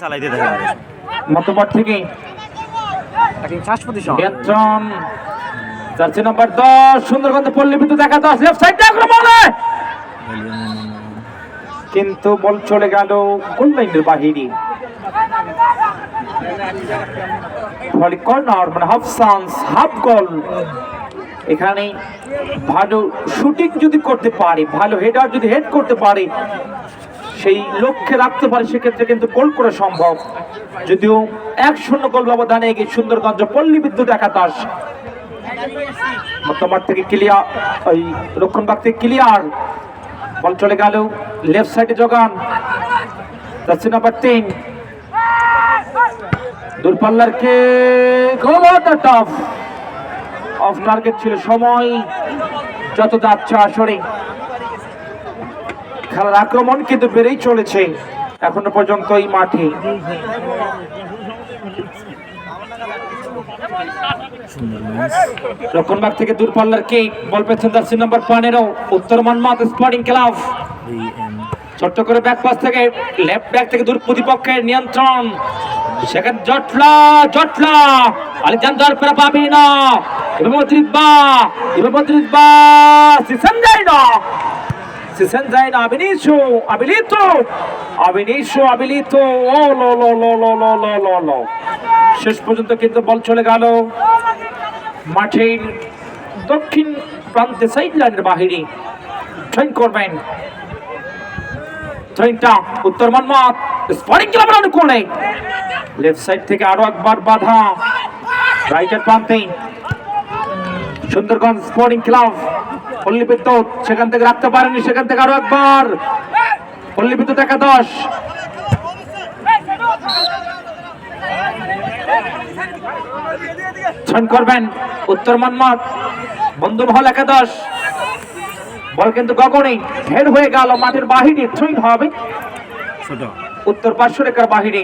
চালাইতে থাকে মতবাদ থেকে নিয়ন্ত্রণ জার্সি নাম্বার 10 সুন্দরগঞ্জ পল্লী বিদ্যুৎ দেখা 10 লেফট সাইড আক্রমণে কিন্তু বল চলে গেল গোল লাইনের বাহিরে ফলে কর্নার মানে হাফ চান্স হাফ গোল এখানে ভালো শুটিং যদি করতে পারে ভালো হেডার যদি হেড করতে পারে সেই লক্ষ্যে রাখতে পারে সেক্ষেত্রে কিন্তু গোল করা সম্ভব যদিও 1-0 গোল ব্যবধানে এগিয়ে সুন্দরগঞ্জ পল্লী বিদ্যুৎ একাদশ মধ্যমাঠ থেকে ক্লিয়ার ওই রক্ষণভাগ থেকে ক্লিয়ার বল চলে গেল লেফট সাইডে যোগান জার্সি নাম্বার 3 দূরপাল্লার কে টাফ অফ টার্গেট ছিল সময় যত যাচ্ছে আসরে খেলার আক্রমণ কিন্তু বেড়েই চলেছে এখনো পর্যন্ত এই মাঠে রক্ষণভাগ থেকে দূরপাল্লার কে বল পেছেন জার্সি নাম্বার 15 উত্তর মনমাদ স্পোর্টিং ক্লাব ছোট্ট করে ব্যাক পাস থেকে লেফট ব্যাক থেকে দূর প্রতিপক্ষের নিয়ন্ত্রণ সেখানে জটলা আলেকজান্ডার পেরা পাবি না ইবামদ্রিবা সিসন যায় না আবিলিত ও লো শেষ পর্যন্ত কিন্তু বল চলে গেল মাঠের দক্ষিণ প্রান্তে সাইড লাইনের বাহিরে ট্রেন করবেন ট্রেনটা উত্তর মনমাদ স্পোর্টিং ক্লাবের অনুকূলে লেফট সাইড থেকে আরো একবার বাধা রাইটের প্রান্তে সুন্দরগঞ্জ স্পোর্টিং ক্লাব পল্লী বিদ্যুৎ সেখান থেকে রাখতে পারেনি সেখান থেকে আরো একবার পল্লী বিদ্যুৎ একাদশ করবেন উত্তর মনমাদ বন্ধু মহল একাদশ বল কিন্তু গগনে হেড হয়ে গেল মাঠের বাহিরে থ্রোইং হবে উত্তর পার্শ্ব রেখার বাহিরে